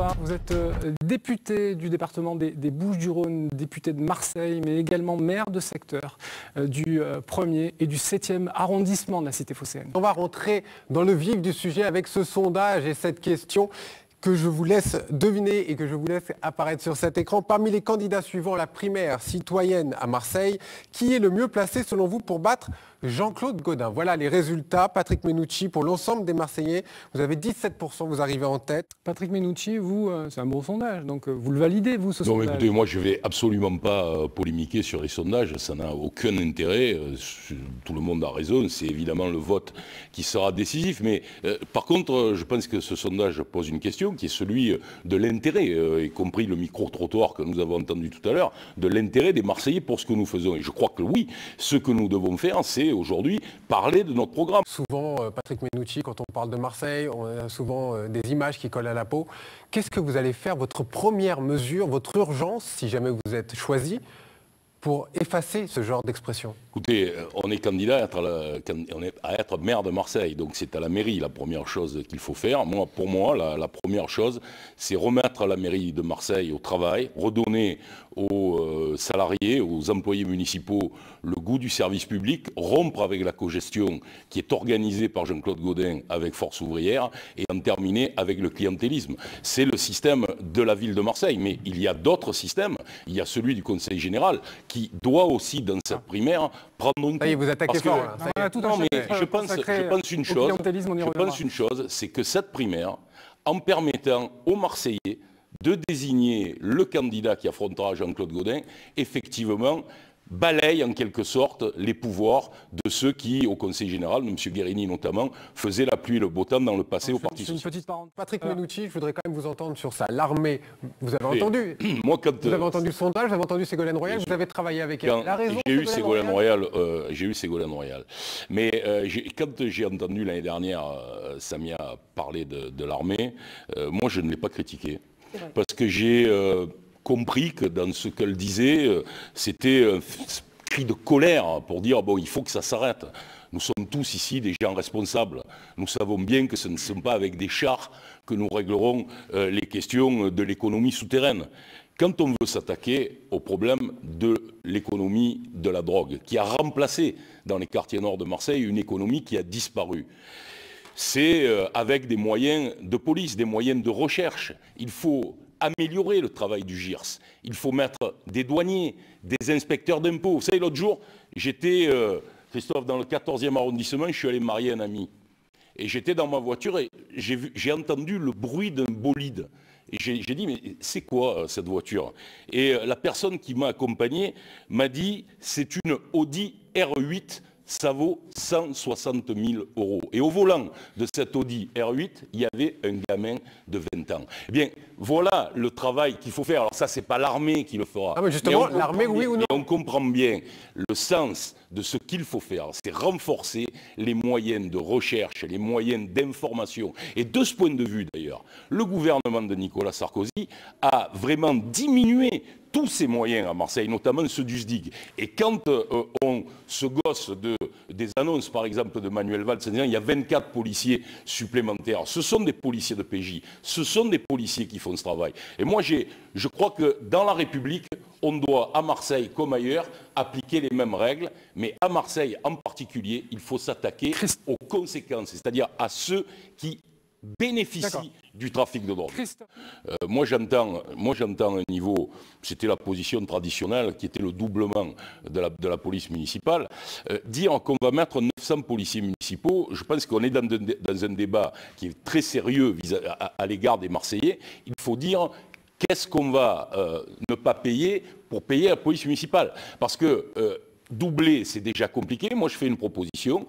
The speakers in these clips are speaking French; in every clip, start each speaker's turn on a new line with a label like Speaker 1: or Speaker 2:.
Speaker 1: bonsoir. Vous êtes député du département des Bouches-du-Rhône, député de Marseille, mais également maire de secteur du 1er et du 7e arrondissement de la cité phocéenne.
Speaker 2: On va rentrer dans le vif du sujet avec ce sondage et cette question que je vous laisse deviner et que je vous laisse apparaître sur cet écran. Parmi les candidats suivant la primaire citoyenne à Marseille, qui est le mieux placé selon vous pour battre Jean-Claude Gaudin? Voilà les résultats. Patrick Mennucci, pour l'ensemble des Marseillais, vous avez 17%, vous arrivez en tête.
Speaker 1: Patrick Mennucci, vous, c'est un bon sondage, donc vous le validez, vous, ce sondage?
Speaker 3: Non, écoutez, moi je ne vais absolument pas polémiquer sur les sondages, ça n'a aucun intérêt, tout le monde a raison, c'est évidemment le vote qui sera décisif, mais par contre, je pense que ce sondage pose une question qui est celui de l'intérêt, y compris le micro-trottoir que nous avons entendu tout à l'heure, de l'intérêt des Marseillais pour ce que nous faisons. Et je crois que oui, ce que nous devons faire, c'est aujourd'hui parler de notre programme.
Speaker 2: Souvent, Patrick Mennucci, quand on parle de Marseille, on a souvent des images qui collent à la peau. Qu'est-ce que vous allez faire, votre première mesure, votre urgence, si jamais vous êtes choisi, pour effacer ce genre d'expression?
Speaker 3: Écoutez, on est candidat à être maire de Marseille, donc c'est à la mairie la première chose qu'il faut faire. Pour moi, la première chose, c'est remettre la mairie de Marseille au travail, redonner aux salariés, aux employés municipaux le goût du service public, rompre avec la cogestion qui est organisée par Jean-Claude Gaudin avec Force Ouvrière et en terminer avec le clientélisme. C'est le système de la ville de Marseille, mais il y a d'autres systèmes. Il y a celui du Conseil général qui doit aussi, dans cette primaire, prendre une...
Speaker 2: Ça y est, vous attaquez fort, là.
Speaker 3: Non, mais je pense une chose, c'est que cette primaire, en permettant aux Marseillais de désigner le candidat qui affrontera Jean-Claude Gaudin, effectivement, balaye en quelque sorte les pouvoirs de ceux qui, au Conseil général, M. Guérini notamment, faisaient la pluie et le beau temps dans le passé au Parti socialiste.
Speaker 2: Patrick Mennucci, je voudrais quand même vous entendre sur ça. L'armée, vous avez entendu
Speaker 3: moi,
Speaker 2: vous avez entendu le sondage, vous avez entendu Ségolène Royal, vous avez travaillé avec elle.
Speaker 3: J'ai eu Ségolène Royal. Mais quand j'ai entendu l'année dernière Samia parler de l'armée, moi je ne l'ai pas critiqué. Parce que j'ai compris que dans ce qu'elle disait, c'était un cri de colère pour dire bon, il faut que ça s'arrête. Nous sommes tous ici des gens responsables. Nous savons bien que ce ne sont pas avec des chars que nous réglerons les questions de l'économie souterraine. Quand on veut s'attaquer au problème de l'économie de la drogue, qui a remplacé dans les quartiers nord de Marseille une économie qui a disparu, c'est avec des moyens de police, des moyens de recherche. Il faut améliorer le travail du GIRS. Il faut mettre des douaniers, des inspecteurs d'impôts. Vous savez, l'autre jour, j'étais, Christophe, dans le 14e arrondissement, je suis allé marier un ami. Et j'étais dans ma voiture et j'ai entendu le bruit d'un bolide. Et j'ai dit, mais c'est quoi cette voiture? Et la personne qui m'a accompagné m'a dit, c'est une Audi R8. Ça vaut 160 000 €. Et au volant de cette Audi R8, il y avait un gamin de 20 ans. Eh bien, voilà le travail qu'il faut faire. Alors ça, c'est pas l'armée qui le fera.
Speaker 2: Ah, mais justement, l'armée, oui ou non?
Speaker 3: On comprend bien le sens de ce qu'il faut faire. C'est renforcer les moyens de recherche, les moyens d'information. Et de ce point de vue, d'ailleurs, le gouvernement de Nicolas Sarkozy a vraiment diminué tous ces moyens à Marseille, notamment ceux du SDIG. Et quand on se gosse des annonces, par exemple, de Manuel Valls, c'est-à-dire il y a 24 policiers supplémentaires, ce sont des policiers de PJ, ce sont des policiers qui font ce travail. Et moi, je crois que dans la République, on doit, à Marseille comme ailleurs, appliquer les mêmes règles, mais à Marseille en particulier, il faut s'attaquer aux conséquences, c'est-à-dire à ceux qui bénéficient du trafic de drogue. Moi j'entends un niveau, c'était la position traditionnelle qui était le doublement de la police municipale, dire qu'on va mettre 900 policiers municipaux, je pense qu'on est dans un débat qui est très sérieux à l'égard des Marseillais. Il faut dire qu'est-ce qu'on va ne pas payer pour payer la police municipale, parce que doubler, c'est déjà compliqué. Moi, je fais une proposition.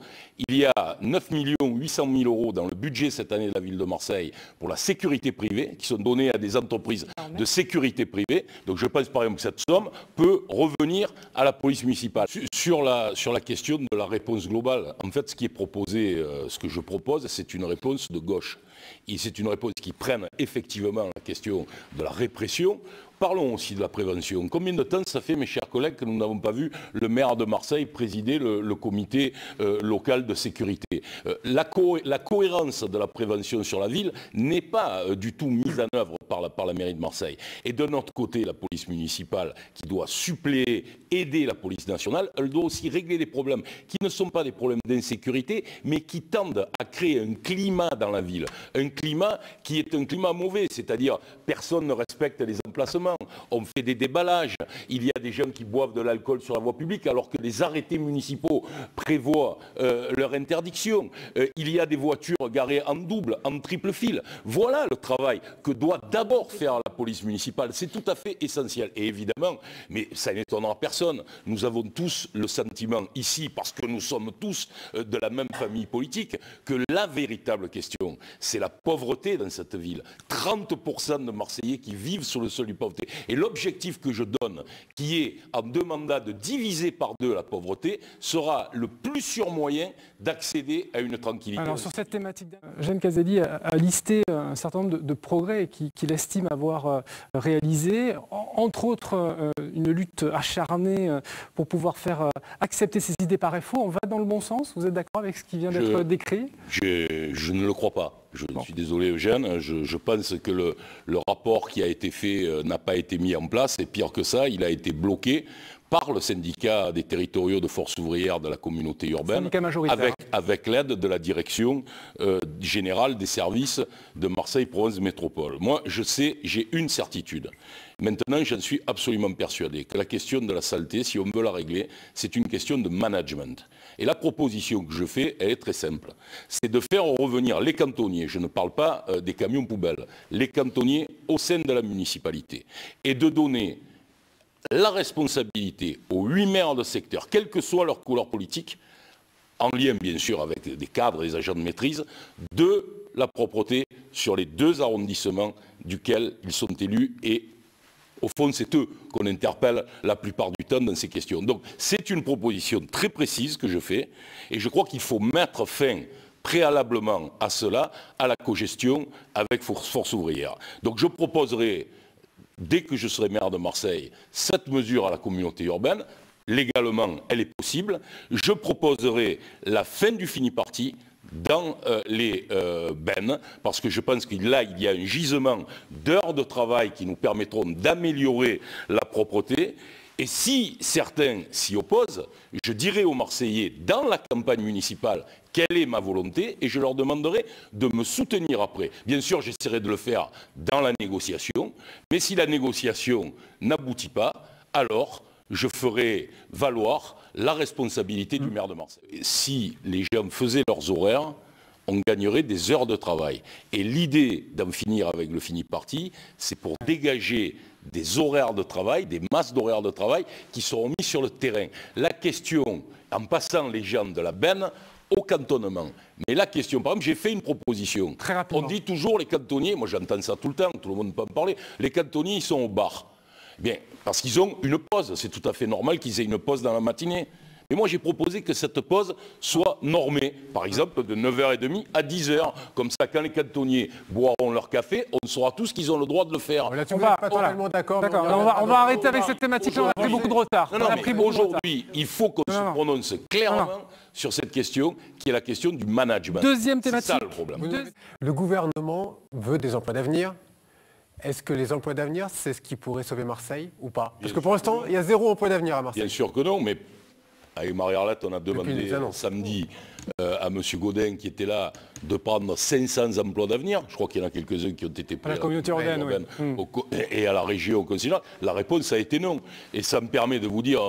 Speaker 3: Il y a 9 800 000 € dans le budget cette année de la ville de Marseille pour la sécurité privée, qui sont donnés à des entreprises de sécurité privée. Donc, je pense par exemple que cette somme peut revenir à la police municipale. Sur la question de la réponse globale, en fait, ce qui est proposé, ce que je propose, c'est une réponse de gauche. Et c'est une réponse qui prenne effectivement la question de la répression. Parlons aussi de la prévention. Combien de temps ça fait, mes chers collègues, que nous n'avons pas vu le maire de Marseille présider le comité local de sécurité? La cohérence de la prévention sur la ville n'est pas du tout mise en œuvre par la mairie de Marseille. Et de notre côté, la police municipale, qui doit suppléer, aider la police nationale, elle doit aussi régler des problèmes qui ne sont pas des problèmes d'insécurité, mais qui tendent à créer un climat dans la ville. Un climat qui est un climat mauvais, c'est-à-dire personne ne respecte les emplacements. On fait des déballages, il y a des gens qui boivent de l'alcool sur la voie publique alors que les arrêtés municipaux prévoient leur interdiction. Il y a des voitures garées en double, en triple file. Voilà le travail que doit d'abord faire la police municipale. C'est tout à fait essentiel. Et évidemment, mais ça n'étonnera personne, nous avons tous le sentiment ici, parce que nous sommes tous de la même famille politique, que la véritable question, c'est la pauvreté dans cette ville. 30% de Marseillais qui vivent sous le seuil du pauvreté. Et l'objectif que je donne, qui est en deux mandats de diviser par deux la pauvreté, sera le plus sûr moyen d'accéder à une tranquillité.
Speaker 1: Alors sur cette thématique, Jeanne Caselli a listé un certain nombre de progrès qu'il estime avoir réalisés, entre autres une lutte acharnée pour pouvoir faire accepter ses idées par FO. On va dans le bon sens? Vous êtes d'accord avec ce qui vient d'être décrit?
Speaker 3: Je ne le crois pas. Je suis désolé, Eugène, je pense que le rapport qui a été fait n'a pas été mis en place, et pire que ça, il a été bloqué par le syndicat des territoriaux de force ouvrière de la communauté urbaine, avec l'aide de la direction générale des services de Marseille Provence Métropole. Moi, je sais, j'ai une certitude. Maintenant, j'en suis absolument persuadé que la question de la saleté, si on veut la régler, c'est une question de management. Et la proposition que je fais, elle est très simple. C'est de faire revenir les cantonniers, je ne parle pas des camions poubelles, les cantonniers au sein de la municipalité, et de donner la responsabilité aux 8 maires de secteur, quelle que soit leur couleur politique, en lien bien sûr avec des cadres et des agents de maîtrise, de la propreté sur les 2 arrondissements duquel ils sont élus, et au fond c'est eux qu'on interpelle la plupart du temps dans ces questions. Donc c'est une proposition très précise que je fais, et je crois qu'il faut mettre fin préalablement à cela, à la cogestion avec Force ouvrière. Donc je proposerai, dès que je serai maire de Marseille, cette mesure à la communauté urbaine. Légalement, elle est possible. Je proposerai la fin du fini-parti dans les bennes, parce que je pense qu'il y a un gisement d'heures de travail qui nous permettront d'améliorer la propreté. Et si certains s'y opposent, je dirai aux Marseillais dans la campagne municipale quelle est ma volonté, et je leur demanderai de me soutenir après. Bien sûr, j'essaierai de le faire dans la négociation, mais si la négociation n'aboutit pas, alors je ferai valoir la responsabilité du maire de Marseille. Et si les gens faisaient leurs horaires, on gagnerait des heures de travail. Et l'idée d'en finir avec le fini-parti, c'est pour dégager des horaires de travail, des masses d'horaires de travail qui seront mis sur le terrain. La question, en passant les gens de la benne au cantonnement. Mais la question, par exemple, j'ai fait une proposition.
Speaker 1: Très rapidement.
Speaker 3: On dit toujours les cantonniers, moi j'entends ça tout le temps, tout le monde peut en parler, les cantonniers ils sont au bar. Bien, parce qu'ils ont une pause, c'est tout à fait normal qu'ils aient une pause dans la matinée. Mais moi j'ai proposé que cette pause soit normée, par exemple de 9h30 à 10h. Comme ça, quand les cantonniers boiront leur café, on saura tous qu'ils ont le droit de le faire.
Speaker 2: Là, on va pas totalement d'accord.
Speaker 1: On va arrêter avec cette thématique, on a pris beaucoup de retard.
Speaker 3: Aujourd'hui, il faut qu'on se prononce clairement sur cette question, qui est la question du management.
Speaker 1: Deuxième thématique.
Speaker 3: C'est ça le problème.
Speaker 2: Le gouvernement veut des emplois d'avenir. Est-ce que les emplois d'avenir, c'est ce qui pourrait sauver Marseille ou pas? Parce que pour l'instant, il y a 0 emploi d'avenir à Marseille.
Speaker 3: Bien sûr que non, mais avec Marie-Arlette, on a demandé samedi à M. Gaudin, qui était là, de prendre 500 emplois d'avenir. Je crois qu'il y en a quelques-uns qui ont été pris
Speaker 1: à la communauté urbaine,
Speaker 3: et à la région, au consulat. La réponse a été non. Et ça me permet de vous dire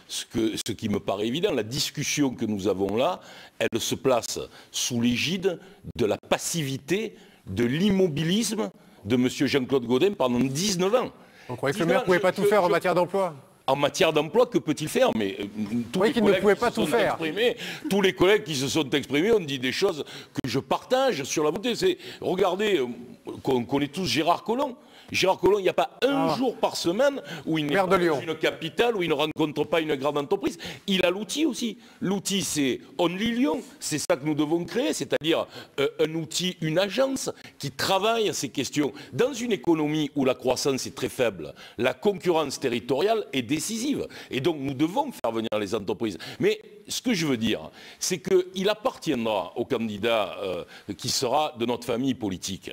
Speaker 3: ce qui me paraît évident. La discussion que nous avons là, elle se place sous l'égide de la passivité, de l'immobilisme de M. Jean-Claude Gaudin pendant 19 ans.
Speaker 2: On croyait que le maire ne pouvait pas tout faire en matière d'emploi.
Speaker 3: En matière d'emploi, que peut-il faire? Mais tous les collègues qui se sont exprimés ont dit des choses que je partage sur la beauté. Regardez, qu'on connaît tous Gérard Collomb. Gérard Collomb, il n'y a pas un jour par semaine où il n'est pas dans une capitale, où il ne rencontre pas une grande entreprise. Il a l'outil aussi. L'outil, c'est Only Lyon. C'est ça que nous devons créer, c'est-à-dire un outil, une agence qui travaille à ces questions. Dans une économie où la croissance est très faible, la concurrence territoriale est décisive. Et donc, nous devons faire venir les entreprises. Mais ce que je veux dire, c'est qu'il appartiendra au candidat qui sera de notre famille politique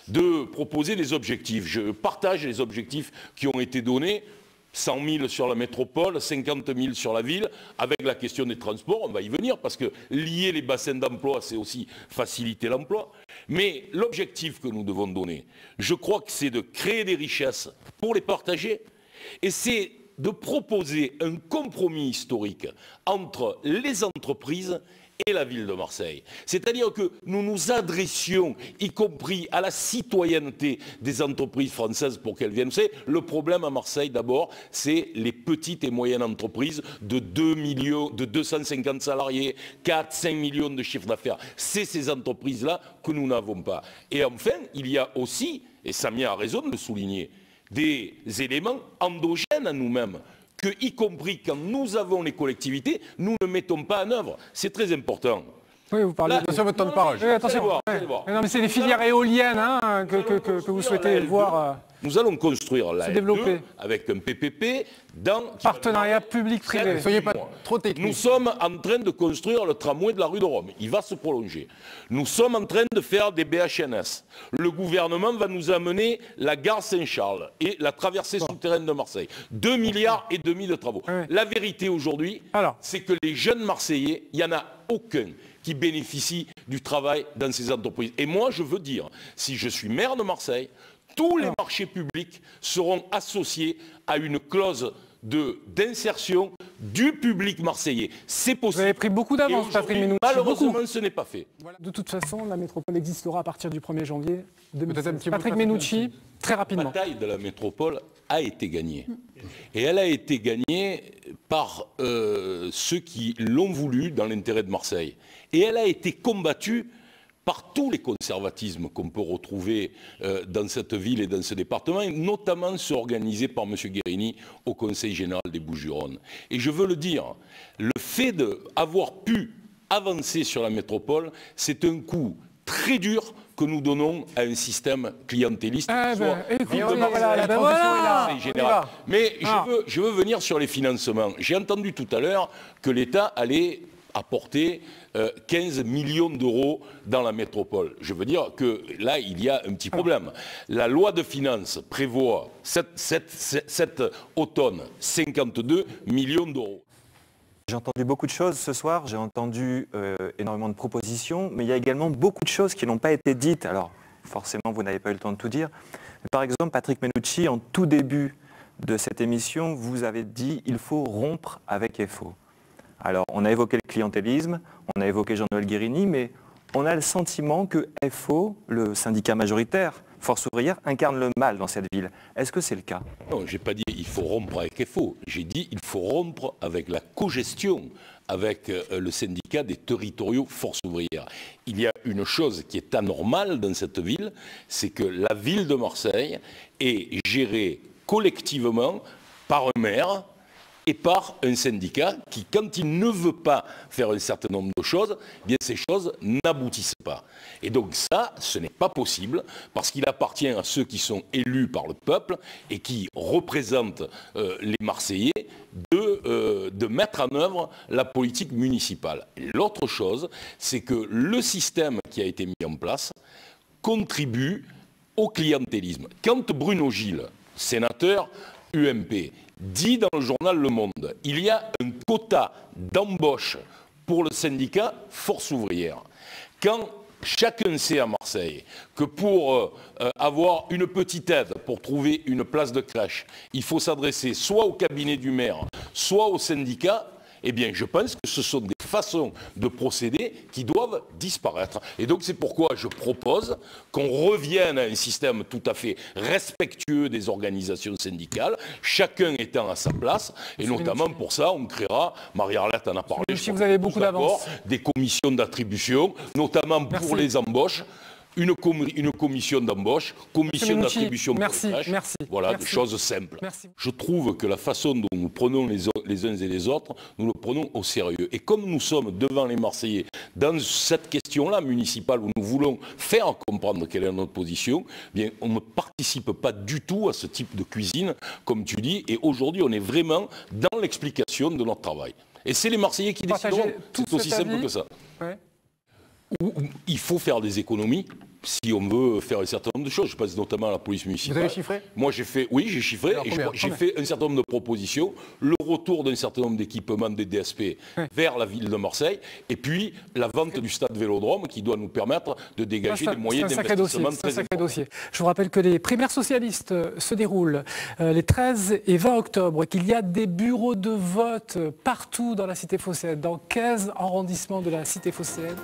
Speaker 3: de proposer des objectifs. Je partage les objectifs qui ont été donnés. 100 000 sur la métropole, 50 000 sur la ville, avec la question des transports, on va y venir, parce que lier les bassins d'emploi, c'est aussi faciliter l'emploi. Mais l'objectif que nous devons donner, je crois que c'est de créer des richesses pour les partager, et c'est de proposer un compromis historique entre les entreprises et la ville de Marseille. C'est-à-dire que nous nous adressions, y compris à la citoyenneté des entreprises françaises pour qu'elles viennent. Vous savez, le problème à Marseille, d'abord, c'est les petites et moyennes entreprises de 250 salariés, 4, 5 millions de chiffre d'affaires. C'est ces entreprises-là que nous n'avons pas. Et enfin, il y a aussi, et Samia a raison de le souligner, des éléments endogènes à nous-mêmes, que, y compris quand nous avons les collectivités, nous ne mettons pas en œuvre. C'est très important.
Speaker 1: Oui, vous parlez
Speaker 2: de votre temps de parole.
Speaker 1: Oui, attention. Non, mais c'est les filières éoliennes que vous souhaitez voir.
Speaker 3: Nous allons construire la
Speaker 1: développer
Speaker 3: avec un PPP dans
Speaker 1: partenariat public-privé.
Speaker 2: Ne soyez pas trop technique.
Speaker 3: Nous sommes en train de construire le tramway de la rue de Rome. Il va se prolonger. Nous sommes en train de faire des BHNS. Le gouvernement va nous amener la gare Saint-Charles et la traversée souterraine de Marseille. 2,5 milliards de travaux.
Speaker 1: Oui.
Speaker 3: La vérité aujourd'hui, c'est que les jeunes Marseillais, il n'y en a aucun qui bénéficie du travail dans ces entreprises. Et moi, je veux dire, si je suis maire de Marseille, tous les marchés publics seront associés à une clause d'insertion du public marseillais. C'est possible.
Speaker 1: Vous avez pris beaucoup d'avance, Patrick Mennucci.
Speaker 3: Malheureusement, ce n'est pas fait.
Speaker 1: Voilà. De toute façon, la métropole existera à partir du 1er janvier 2016. Patrick Mennucci, très rapidement.
Speaker 3: La bataille de la métropole a été gagnée. Et elle a été gagnée par ceux qui l'ont voulu dans l'intérêt de Marseille. Et elle a été combattue par tous les conservatismes qu'on peut retrouver dans cette ville et dans ce département, et notamment ceux organisés par M. Guérini au Conseil général des Bouches-du-Rhône. Et je veux le dire, le fait d'avoir pu avancer sur la métropole, c'est un coup très dur que nous donnons à un système clientéliste. Mais je veux venir sur les financements. J'ai entendu tout à l'heure que l'État allait apporter 15 millions d'euros dans la métropole. Je veux dire que là, il y a un petit problème. La loi de finances prévoit cet automne 52 millions d'euros.
Speaker 4: J'ai entendu beaucoup de choses ce soir, j'ai entendu énormément de propositions, mais il y a également beaucoup de choses qui n'ont pas été dites. Alors, forcément, vous n'avez pas eu le temps de tout dire. Mais par exemple, Patrick Mennucci, en tout début de cette émission, vous avez dit « il faut rompre avec FO ». Alors, on a évoqué le clientélisme, on a évoqué Jean-Noël Guérini, mais on a le sentiment que FO, le syndicat majoritaire, Force ouvrière, incarne le mal dans cette ville. Est-ce que c'est le cas?
Speaker 3: Non, je n'ai pas dit il faut rompre avec FO. J'ai dit il faut rompre avec la cogestion, avec le syndicat des territoriaux Force ouvrière. Il y a une chose qui est anormale dans cette ville, c'est que la ville de Marseille est gérée collectivement par un maire et par un syndicat qui, quand il ne veut pas faire un certain nombre de choses, eh bien ces choses n'aboutissent pas. Et donc ça, ce n'est pas possible, parce qu'il appartient à ceux qui sont élus par le peuple et qui représentent les Marseillais de mettre en œuvre la politique municipale. Et l'autre chose, c'est que le système qui a été mis en place contribue au clientélisme. Quand Bruno Gilles, sénateur UMP, dit dans le journal Le Monde, il y a un quota d'embauche pour le syndicat Force ouvrière. Quand chacun sait à Marseille que pour avoir une petite aide, pour trouver une place de crèche, il faut s'adresser soit au cabinet du maire, soit au syndicat, eh bien je pense que ce sont des façons de procéder qui doivent disparaître. Et donc c'est pourquoi je propose qu'on revienne à un système tout à fait respectueux des organisations syndicales, chacun étant à sa place, et notamment pour ça on créera, Marie-Arlette en a parlé,
Speaker 1: si vous avez beaucoup d'avance,
Speaker 3: des commissions d'attribution, notamment pour les embauches. une commission d'embauche, commission d'attribution de
Speaker 1: merci.
Speaker 3: voilà, des choses simples.
Speaker 1: Merci.
Speaker 3: Je trouve que la façon dont nous prenons les uns et les autres, nous le prenons au sérieux. Et comme nous sommes devant les Marseillais dans cette question-là municipale où nous voulons faire comprendre quelle est notre position, bien, on ne participe pas du tout à ce type de cuisine, comme tu dis, et aujourd'hui on est vraiment dans l'explication de notre travail. Et c'est les Marseillais qui décideront. C'est aussi simple que ça.
Speaker 1: Ouais.
Speaker 3: Il faut faire des économies si on veut faire un certain nombre de choses. Je pense notamment à la police municipale.
Speaker 2: Vous avez chiffré?
Speaker 3: Moi, j'ai fait, oui, j'ai chiffré.
Speaker 2: Alors,
Speaker 3: et j'ai fait un certain nombre de propositions. Le retour d'un certain nombre d'équipements des DSP vers la ville de Marseille. Et puis, la vente du stade Vélodrome qui doit nous permettre de dégager des moyens d'investissement très importants.
Speaker 1: Dossier. Je vous rappelle que les primaires socialistes se déroulent les 13 et 20 octobre, qu'il y a des bureaux de vote partout dans la cité phocéenne, dans 15 arrondissements de la cité phocéenne.